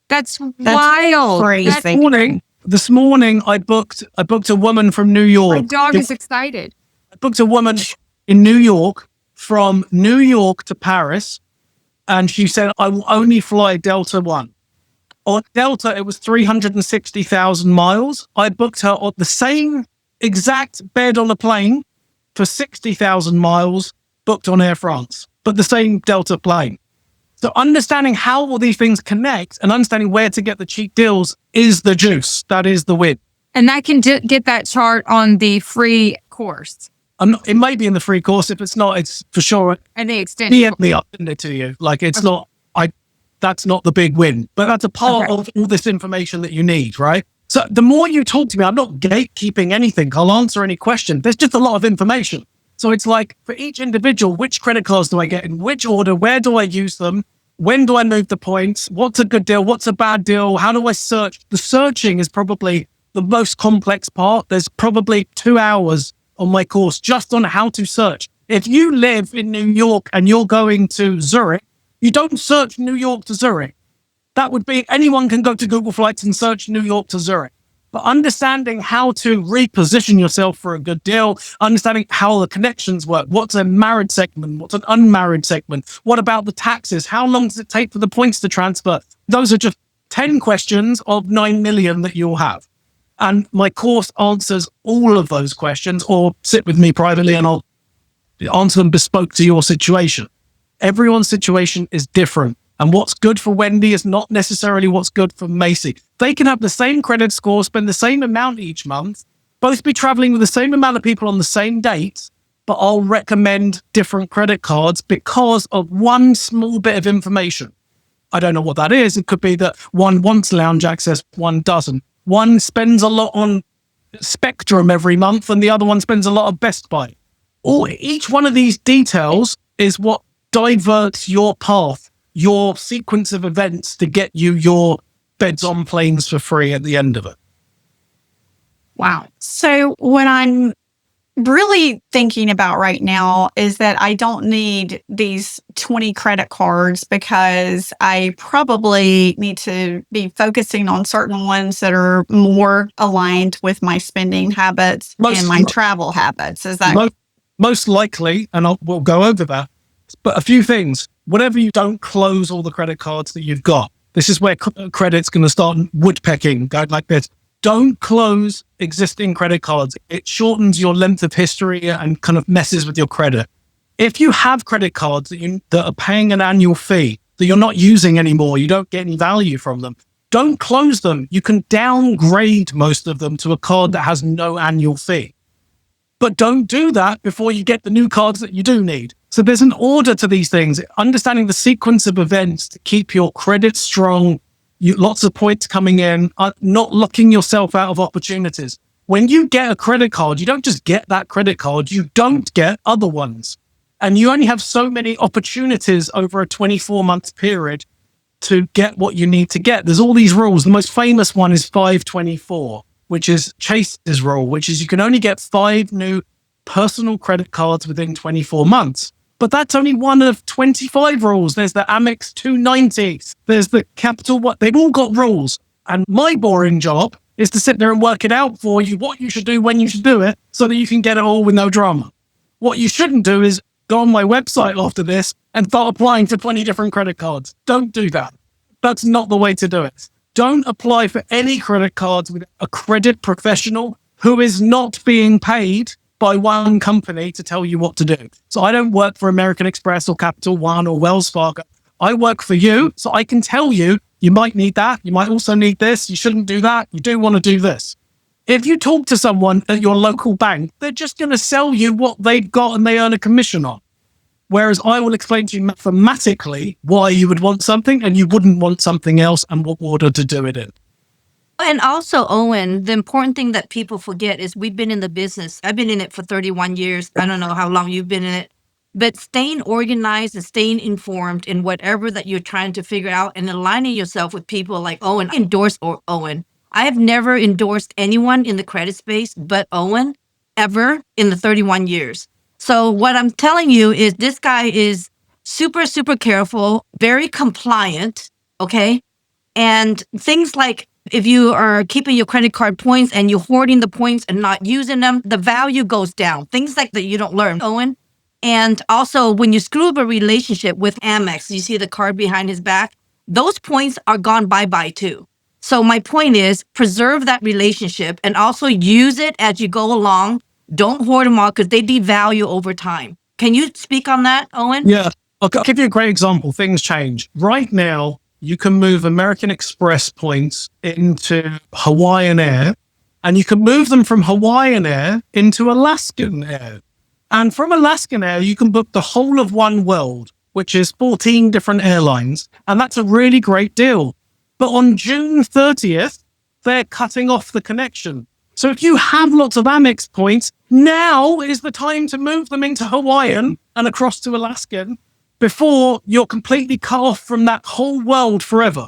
That's wild. crazy. This morning, I booked a woman from New York. My dog is excited. I booked a woman in New York from New York to Paris, and she said, I will only fly Delta One. On Delta, it was 360,000 miles. I booked her on the same exact bed on a plane for 60,000 miles, booked on Air France, but the same Delta plane. So understanding how all these things connect and understanding where to get the cheap deals is the juice. That is the win. And that can get that chart on the free course. It may be in the free course. If it's not, it's for sure. And the extension. DM me, I'll send it to you. Like it's not, that's not the big win, but that's a part of all this information that you need, right? So the more you talk to me, I'm not gatekeeping anything. I'll answer any question. There's just a lot of information. So it's like for each individual, which credit cards do I get in which order? Where do I use them? When do I move the points? What's a good deal? What's a bad deal? How do I search? The searching is probably the most complex part. There's probably 2 hours on my course just on how to search. If you live in New York and you're going to Zurich, you don't search New York to Zurich. That would be, anyone can go to Google Flights and search New York to Zurich. But understanding how to reposition yourself for a good deal, understanding how the connections work, what's a married segment, what's an unmarried segment, what about the taxes, how long does it take for the points to transfer? Those are just 10 questions of 9 million that you'll have. And my course answers all of those questions, or sit with me privately and I'll answer them bespoke to your situation. Everyone's situation is different. And what's good for Wendy is not necessarily what's good for Macy. They can have the same credit score, spend the same amount each month, both be traveling with the same amount of people on the same dates, but I'll recommend different credit cards because of one small bit of information. I don't know what that is. It could be that one wants lounge access, one doesn't. One spends a lot on Spectrum every month and the other one spends a lot of Best Buy. Each one of these details is what diverts your path, your sequence of events to get you your beds on planes for free at the end of it. Wow. So what I'm really thinking about right now is that I don't need these 20 credit cards because I probably need to be focusing on certain ones that are more aligned with my spending habits and my travel habits. Is that most likely? And we'll go over that. But a few things. Whatever you don't close all the credit cards that you've got. This is where credit's going to start woodpecking, going like this. Don't close existing credit cards. It shortens your length of history and kind of messes with your credit. If you have credit cards that are paying an annual fee that you're not using anymore, you don't get any value from them, don't close them. You can downgrade most of them to a card that has no annual fee. But don't do that before you get the new cards that you do need. So there's an order to these things, understanding the sequence of events to keep your credit strong, lots of points coming in, not locking yourself out of opportunities. When you get a credit card, you don't just get that credit card, you don't get other ones. And you only have so many opportunities over a 24-month period to get what you need to get. There's all these rules. The most famous one is 524, which is Chase's rule, which is you can only get 5 new personal credit cards within 24 months. But that's only one of 25 rules. There's the Amex 290. There's the Capital One. They've all got rules. And my boring job is to sit there and work it out for you, what you should do, when you should do it, so that you can get it all with no drama. What you shouldn't do is go on my website after this and start applying for 20 different credit cards. Don't do that. That's not the way to do it. Don't apply for any credit cards with a credit professional who is not being paid by one company to tell you what to do. So I don't work for American Express or Capital One or Wells Fargo. I work for you, so I can tell you, you might need that. You might also need this. You shouldn't do that. You do want to do this. If you talk to someone at your local bank, they're just going to sell you what they've got and they earn a commission on. Whereas I will explain to you mathematically why you would want something and you wouldn't want something else and what order to do it in. And also, Owen, the important thing that people forget is we've been in the business. I've been in it for 31 years. I don't know how long you've been in it. But staying organized and staying informed in whatever that you're trying to figure out and aligning yourself with people like Owen. I endorse Owen. I have never endorsed anyone in the credit space but Owen, ever, in the 31 years. So what I'm telling you is this guy is super, super careful, very compliant. Okay. And things like if you are keeping your credit card points and you're hoarding the points and not using them, the value goes down. Things like that you don't learn, Owen. And also, when you screw up a relationship with Amex, you see the card behind his back, those points are gone bye-bye too. So my point is preserve that relationship and also use it as you go along. Don't hoard them all because they devalue over time. Can you speak on that, Owen? Yeah. I'll give you a great example. Things change. Right now, you can move American Express points into Hawaiian Air, and you can move them from Hawaiian Air into Alaskan Air. And from Alaskan Air, you can book the whole of One World, which is 14 different airlines. And that's a really great deal. But on June 30th, they're cutting off the connection. So if you have lots of Amex points, now is the time to move them into Hawaiian and across to Alaskan before you're completely cut off from that whole world forever.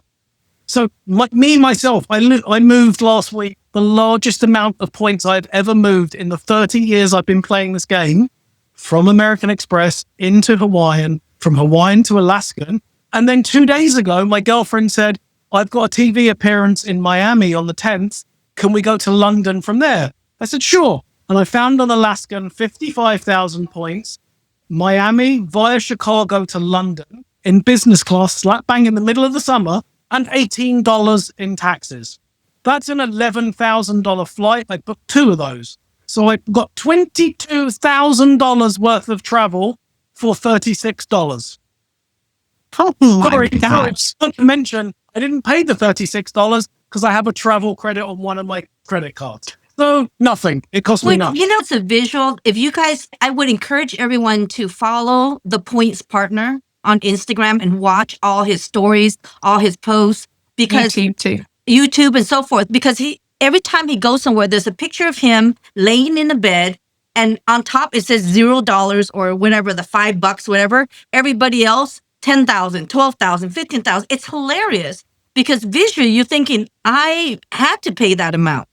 So myself, I moved last week the largest amount of points I've ever moved in the 30 years I've been playing this game, from American Express into Hawaiian, from Hawaiian to Alaskan. And then 2 days ago, my girlfriend said, I've got a TV appearance in Miami on the 10th. Can we go to London from there? I said, sure. And I found on Alaskan 55,000 points, Miami via Chicago to London in business class, slap bang in the middle of the summer, and $18 in taxes. That's an $11,000 flight. I booked 2 of those. So I got $22,000 worth of travel for $36. Oh my Sorry, gosh. not to mention, I didn't pay the $36 because I have a travel credit on one of my credit cards. So nothing. It cost me nothing. You know, it's a visual. If you guys, I would encourage everyone to follow the Points Partner on Instagram and watch all his stories, all his posts, because YouTube too. YouTube and so forth, because every time he goes somewhere, there's a picture of him laying in a bed, and on top it says $0 or whatever, the $5, whatever. Everybody else, 10,000, 12,000, 15,000. It's hilarious because visually you're thinking, I had to pay that amount.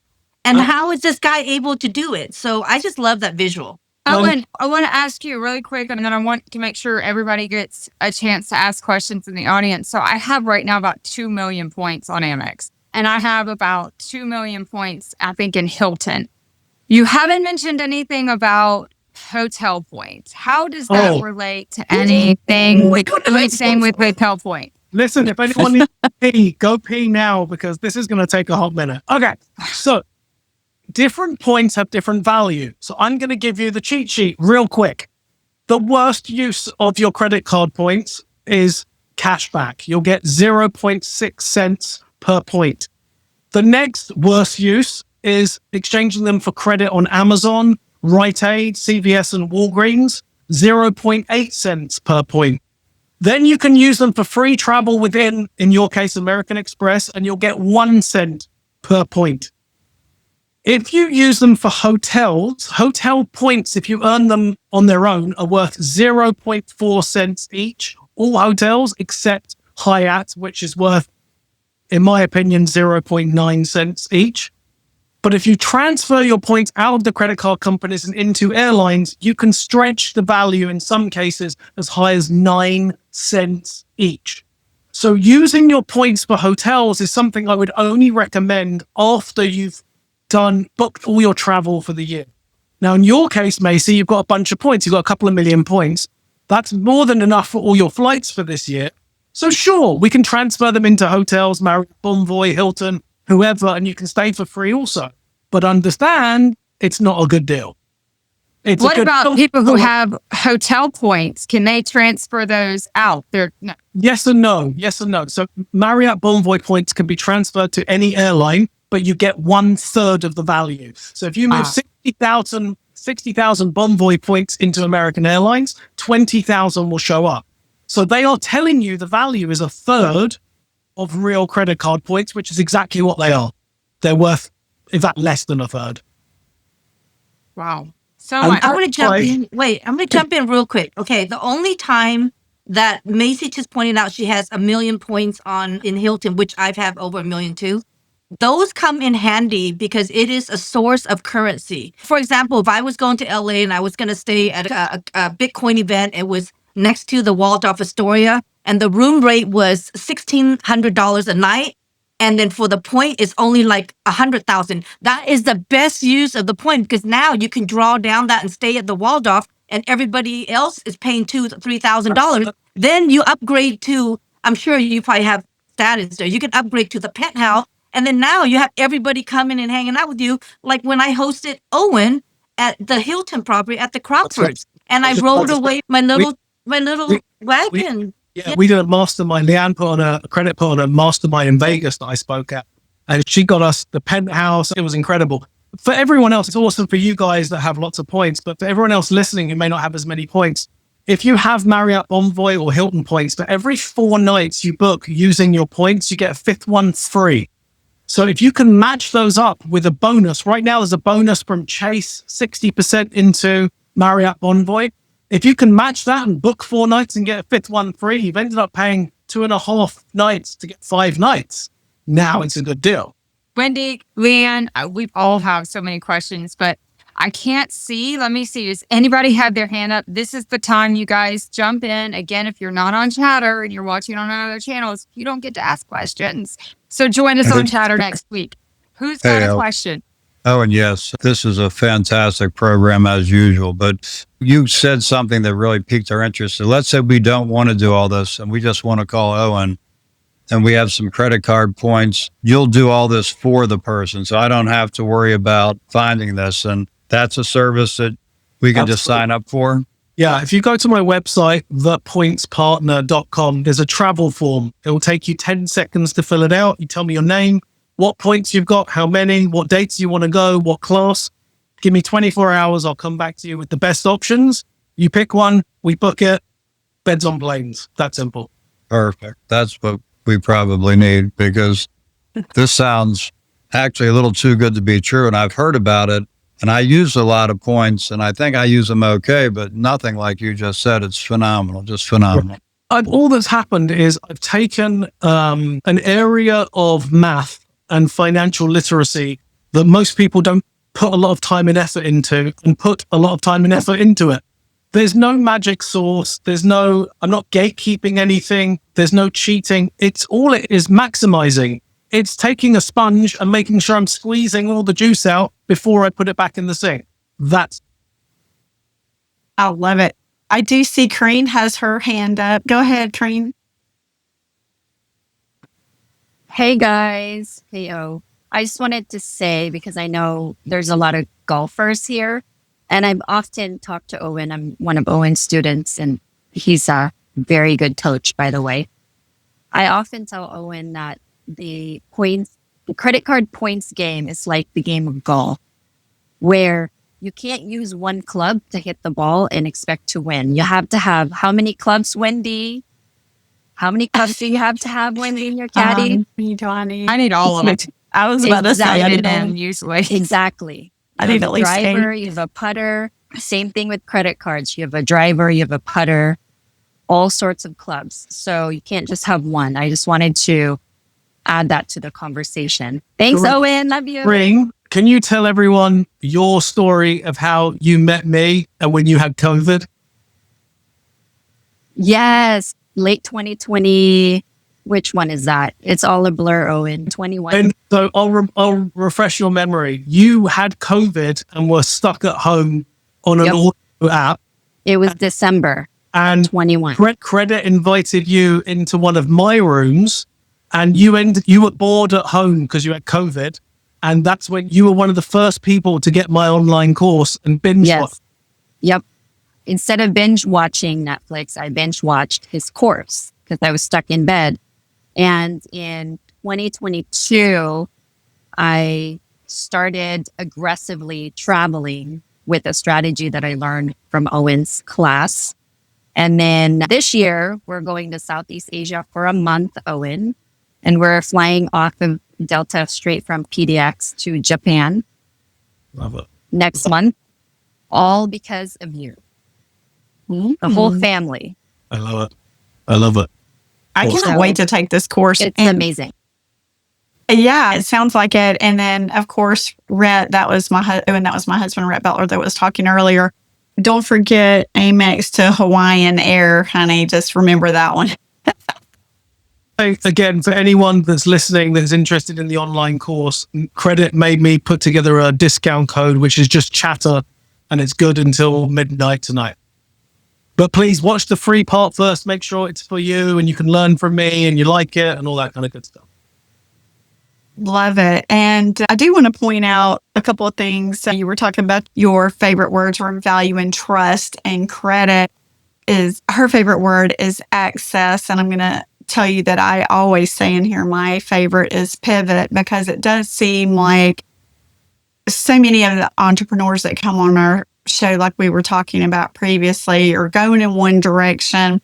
And how is this guy able to do it? So I just love that visual. Owen, I want to ask you really quick, and then I want to make sure everybody gets a chance to ask questions in the audience. So I have right now about 2 million points on Amex, and I have about 2 million points, I think, in Hilton. You haven't mentioned anything about hotel points. How does that relate to anything with hotel points? Listen, if anyone needs to pee, go pee now because this is going to take a hot minute. Okay, so different points have different value. So I'm going to give you the cheat sheet real quick. The worst use of your credit card points is cashback. You'll get 0.6 cents per point. The next worst use is exchanging them for credit on Amazon, Rite Aid, CVS, and Walgreens, 0.8 cents per point. Then you can use them for free travel within, in your case, American Express, and you'll get 1 cent per point. If you use them for hotels, hotel points, if you earn them on their own, are worth 0.4 cents each. All hotels except Hyatt, which is worth, in my opinion, 0.9 cents each. But if you transfer your points out of the credit card companies and into airlines, you can stretch the value in some cases as high as 9 cents each. So using your points for hotels is something I would only recommend after you've booked all your travel for the year. Now, in your case, Macy, you've got a bunch of points. You've got a couple of million points. That's more than enough for all your flights for this year. So sure, we can transfer them into hotels, Marriott, Bonvoy, Hilton, whoever, and you can stay for free also. But understand, it's not a good deal. What about people who have hotel points? Can they transfer those out? No. Yes and no. Yes and no. So Marriott Bonvoy points can be transferred to any airline, but you get 1/3 of the value. So if you move 60,000 Bonvoy points into American Airlines, 20,000 will show up. So they are telling you the value is 1/3 of real credit card points, which is exactly what they are. They're worth, in fact, less than 1/3. Wow. So I'm going to jump in. Wait, I'm going to jump in real quick. Okay, the only time that Macy just pointed out she has 1 million points in Hilton, which I've had over 1 million too. those come in handy because it is a source of currency. For example, if I was going to LA and I was going to stay at a Bitcoin event, it was next to the Waldorf Astoria, and the room rate was $1,600 a night. And then for the point, it's only like 100,000. That is the best use of the point because now you can draw down that and stay at the Waldorf, and everybody else is paying $2,000-$3,000. Then you upgrade to, I'm sure you probably have status there. You can upgrade to the penthouse, and then now you have everybody coming and hanging out with you. Like when I hosted Owen at the Hilton property at the Crawfords, and I rolled away my little wagon. Yeah, we did a mastermind. Leanne put on a credit put on a mastermind in Vegas that I spoke at, and she got us the penthouse. It was incredible. For everyone else, it's awesome for you guys that have lots of points, but for everyone else listening who may not have as many points, if you have Marriott Bonvoy or Hilton points, for every 4 nights you book using your points, you get a 5th one free. So if you can match those up with a bonus, right now there's a bonus from Chase, 60% into Marriott Bonvoy. If you can match that and book 4 nights and get a 5th one free, you've ended up paying 2.5 nights to get 5 nights. Now it's a good deal. Wendy, Leanne, we all have so many questions, but I can't see. Let me see. Does anybody have their hand up? This is the time you guys jump in. Again, if you're not on Chatter and you're watching on other channels, you don't get to ask questions. So join us on Chatter next week. Who's got a question? Oh, and yes, this is a fantastic program as usual, but you said something that really piqued our interest. So let's say we don't want to do all this and we just want to call Owen and we have some credit card points. You'll do all this for the person. So I don't have to worry about finding this. And that's a service that we can just sign up for. Yeah, if you go to my website, thepointspartner.com, there's a travel form. It will take you 10 seconds to fill it out. You tell me your name, what points you've got, how many, what dates you want to go, what class. Give me 24 hours. I'll come back to you with the best options. You pick one, we book it. Beds on planes. That simple. Perfect. That's what we probably need because this sounds actually a little too good to be true. And I've heard about it and I use a lot of points and I think I use them okay, but nothing like you just said. It's phenomenal. Just phenomenal. All that's happened is I've taken an area of math and financial literacy that most people don't put a lot of time and effort into and put a lot of time and effort into it. There's no magic sauce. I'm not gatekeeping anything. There's no cheating. It is maximizing. It's taking a sponge and making sure I'm squeezing all the juice out before I put it back in the sink. I love it. I do see Kareen has her hand up. Go ahead, Kareen. Hey guys. Hey, I just wanted to say, because I know there's a lot of golfers here, and I've often talked to Owen. I'm one of Owen's students, and he's a very good coach, by the way. I often tell Owen that the credit card points game is like the game of golf, where you can't use one club to hit the ball and expect to win. You have to have how many clubs, Wendy? How many clubs do you have to have, Wendy, in your caddy? I need all of it. I was about to say, I Exactly. didn't know. Them usually. Exactly. I You need have at a least driver, 8. you have a putter. Same thing with credit cards. You have a driver, you have a putter, all sorts of clubs. So you can't just have one. I just wanted to add that to the conversation. Thanks, Correct. Owen. Love you. Ring, can you tell everyone your story of how you met me and when you had COVID? Yes. Late 2020. Which one is that? It's all a blur, Owen. 21. And so I'll refresh your memory. You had COVID and were stuck at home on an audio app. It was December And 21. Credit invited you into one of my rooms, and you were bored at home because you had COVID, and that's when you were one of the first people to get my online course and binge watch. Yes. Yep. Instead of binge watching Netflix, I binge watched his course because I was stuck in bed. And in 2022, I started aggressively traveling with a strategy that I learned from Owen's class. And then this year, we're going to Southeast Asia for a month, Owen, and we're flying off of Delta straight from PDX to Japan Love it. next month, all because of you, the whole family. I love it. I love it. I Awesome. cannot wait to take this course. It's And amazing. Yeah, it sounds like it. And then, of course, Rhett, that was my husband, Rhett Butler, that was talking earlier. Don't forget Amex to Hawaiian Air, honey. Just remember that one. Again, for anyone that's listening that's interested in the online course, Credit made me put together a discount code, which is just chatter, and it's good until midnight tonight. But please watch the free part first. Make sure it's for you and you can learn from me and you like it and all that kind of good stuff. Love it. And I do want to point out a couple of things. You were talking about your favorite words were value and trust, and Credit is her favorite word is access. And I'm going to tell you that I always say in here my favorite is pivot, because it does seem like so many of the entrepreneurs that come on our show, like we were talking about previously, are going in one direction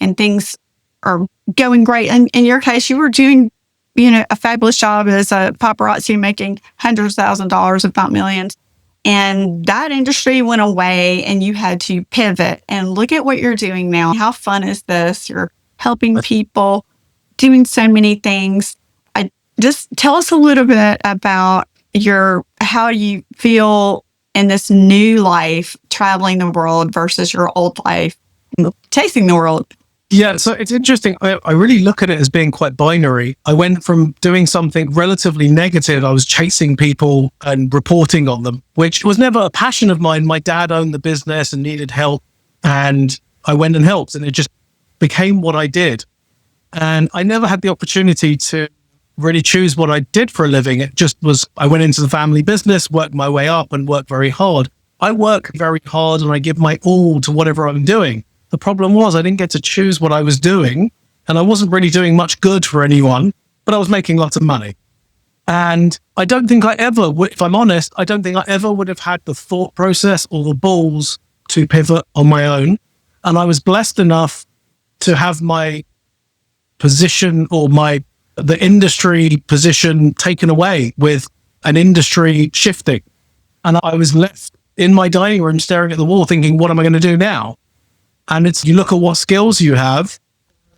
and things are going great. And in your case, you were doing, a fabulous job as a paparazzi, making hundreds of thousands of dollars, if not millions. And that industry went away and you had to pivot. And look at what you're doing now. How fun is this? You're helping people, doing so many things. Just tell us a little bit about how you feel in this new life, traveling the world versus your old life, tasting the world. Yeah, so it's interesting. I really look at it as being quite binary. I went from doing something relatively negative. I was chasing people and reporting on them, which was never a passion of mine. My dad owned the business and needed help, and I went and helped, and it just became what I did. And I never had the opportunity to really choose what I did for a living. It just was, I went into the family business, worked my way up and worked very hard. I work very hard and I give my all to whatever I'm doing. The problem was I didn't get to choose what I was doing, and I wasn't really doing much good for anyone, but I was making lots of money. And I don't think I ever, if I'm honest, I don't think I ever would have had the thought process or the balls to pivot on my own. And I was blessed enough to have my position or the industry position taken away with an industry shifting. And I was left in my dining room staring at the wall thinking, what am I going to do now? And you look at what skills you have,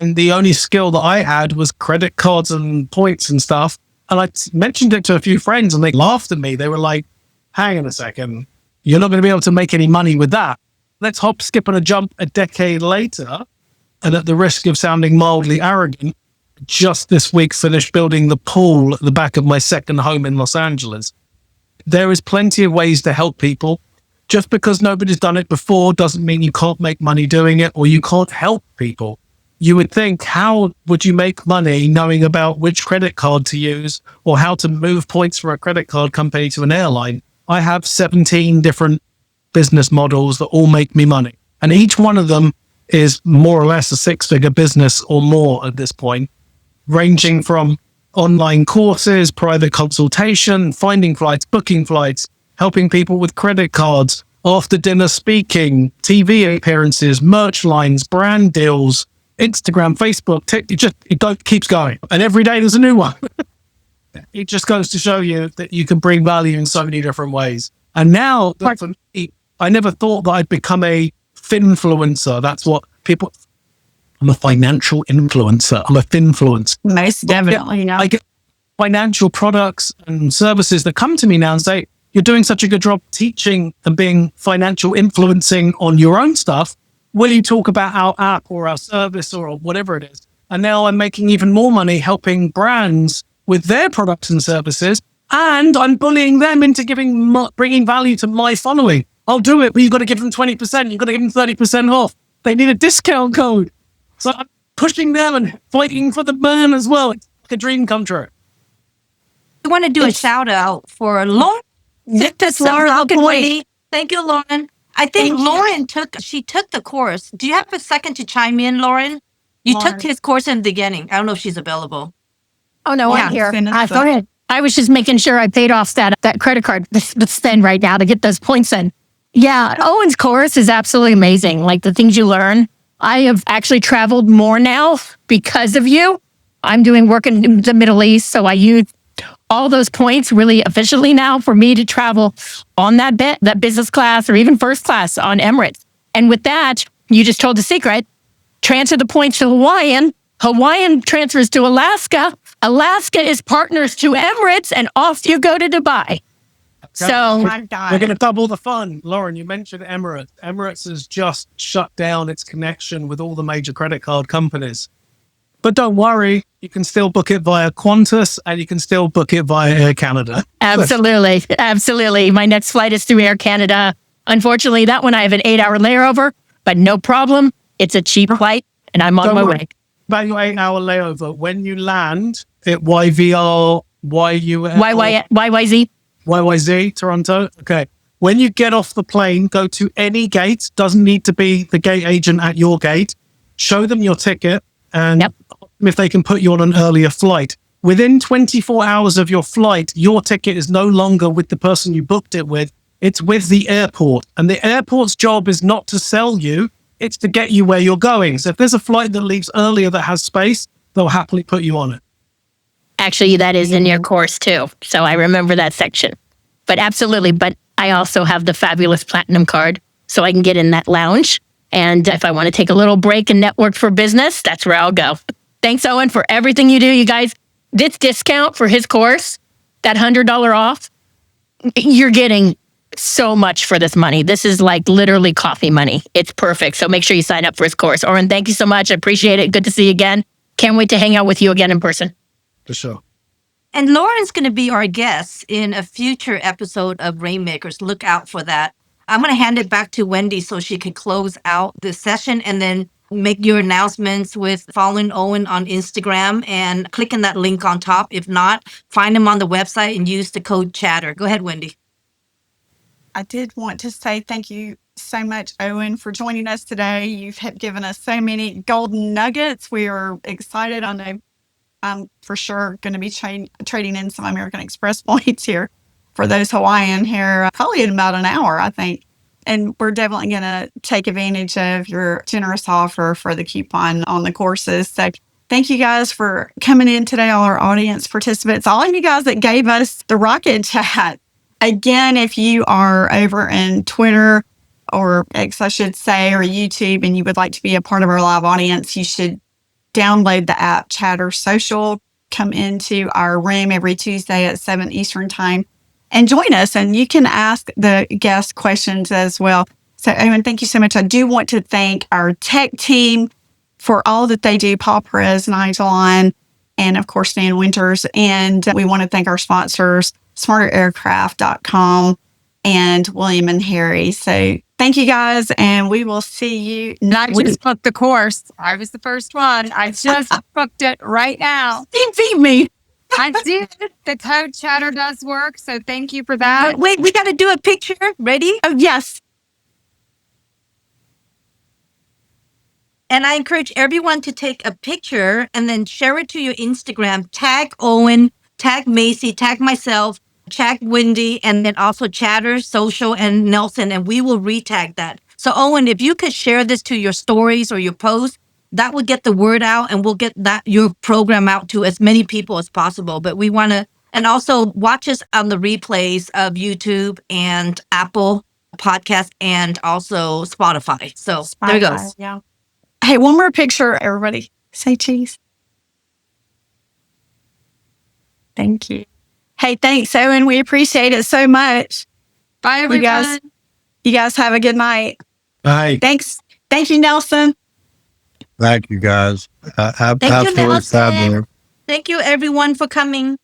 and the only skill that I had was credit cards and points and stuff. And I mentioned it to a few friends and they laughed at me. They were like, hang on a second, you're not going to be able to make any money with that. Let's hop, skip, and a jump a decade later. And at the risk of sounding mildly arrogant, just this week finished building the pool at the back of my second home in Los Angeles. There is plenty of ways to help people. Just because nobody's done it before doesn't mean you can't make money doing it or you can't help people. You would think, how would you make money knowing about which credit card to use or how to move points from a credit card company to an airline? I have 17 different business models that all make me money. And each one of them is more or less a six-figure business or more at this point, ranging from online courses, private consultation, finding flights, booking flights, helping people with credit cards, after dinner speaking, TV appearances, merch lines, brand deals, Instagram, Facebook, it keeps going. And every day there's a new one. It just goes to show you that you can bring value in so many different ways. And now, for me, I never thought that I'd become a finfluencer. That's what people... I'm a financial influencer. I'm a finfluencer. Most definitely. I get financial products and services that come to me now and say, you're doing such a good job teaching and being financial influencing on your own stuff. Will you talk about our app or our service or whatever it is? And now I'm making even more money helping brands with their products and services. And I'm bullying them into bringing value to my following. I'll do it, but you've got to give them 20%. You've got to give them 30% off. They need a discount code. So I'm pushing them and fighting for the man as well. It's like a dream come true. I want to do a shout out for Lauren. That's Lauren. Thank you, Lauren. I think Lauren took the course. Do you have a second to chime in, Lauren? You took his course in the beginning. I don't know if she's available. Oh, no, Yeah. I'm here. Go ahead. I was just making sure I paid off that credit card spend right now to get those points in. Yeah, Owen's course is absolutely amazing. Like the things you learn. I have actually traveled more now because of you. I'm doing work in the Middle East, so I use all those points really efficiently now for me to travel on that business class or even first class on Emirates. And with that, you just told the secret, transfer the points to Hawaiian transfers to Alaska, Alaska is partners to Emirates, and off you go to Dubai. So My God. We're going to double the fun. Lauren, you mentioned Emirates. Emirates has just shut down its connection with all the major credit card companies. But don't worry, you can still book it via Qantas and you can still book it via Air Canada. absolutely, absolutely. My next flight is through Air Canada. Unfortunately, that one I have an 8-hour layover, but no problem. It's a cheap flight, and I'm on Don't my worry way. about your 8-hour layover. When you land at YVR, YYZ. YYZ, Toronto. Okay. When you get off the plane, go to any gate. Doesn't need to be the gate agent at your gate. Show them your ticket and if they can put you on an earlier flight. Within 24 hours of your flight, your ticket is no longer with the person you booked it with. It's with the airport. And the airport's job is not to sell you. It's to get you where you're going. So if there's a flight that leaves earlier that has space, they'll happily put you on it. Actually, that is in your course too. So I remember that section. But absolutely. But I also have the fabulous platinum card, so I can get in that lounge. And if I want to take a little break and network for business, that's where I'll go. Thanks, Owen, for everything you do. You guys, this discount for his course, that $100 off, you're getting so much for this money. This is like literally coffee money. It's perfect. So make sure you sign up for his course. Owen, thank you so much. I appreciate it. Good to see you again. Can't wait to hang out with you again in person. For sure. And Lauren's going to be our guest in a future episode of Rainmakers. Look out for that. I'm going to hand it back to Wendy so she can close out this session and then make your announcements with following Owen on Instagram and clicking that link on top. If not, find him on the website and use the code chatter. Go ahead, Wendy. I did want to say thank you so much, Owen, for joining us today. You've given us so many golden nuggets. We are excited. I know I'm for sure going to be trading in some American Express points here for those Hawaiian here, probably in about an hour, I think. And we're definitely going to take advantage of your generous offer for the coupon on the courses. So thank you guys for coming in today, all our audience participants, all of you guys that gave us the rocket chat. Again, if you are over in Twitter or X, I should say, or YouTube, and you would like to be a part of our live audience, you should download the app Chatter Social, come into our room every Tuesday at 7 Eastern time and join us. And you can ask the guest questions as well. So, Owen, thank you so much. I do want to thank our tech team for all that they do, Paul Perez, Nigel on, and of course, Dan Winters. And we want to thank our sponsors, smarteraircraft.com and William and Harry. So thank you guys, and we will see you Not just booked the course. I was the first one. I just booked it right now. Beat me. I did. The code chatter does work, so thank you for that. Wait, we got to do a picture. Ready? Oh, yes. And I encourage everyone to take a picture and then share it to your Instagram. Tag Owen, tag Macy, tag myself, tag Wendy, and then also Chatter, Social, and Nelson, and we will retag that. So, Owen, if you could share this to your stories or your posts, that would get the word out, and we'll get that your program out to as many people as possible. But we want to, and also watch us on the replays of YouTube and Apple Podcast and also Spotify. So there it goes. Yeah. Hey, one more picture, everybody. Say cheese. Thank you. Hey, thanks, Owen. We appreciate it so much. Bye, everyone. You guys have a good night. Bye. Thanks. Thank you, Nelson. Thank you, guys. Thank you, Absolutely Nelson. fabulous. Thank you, everyone, for coming.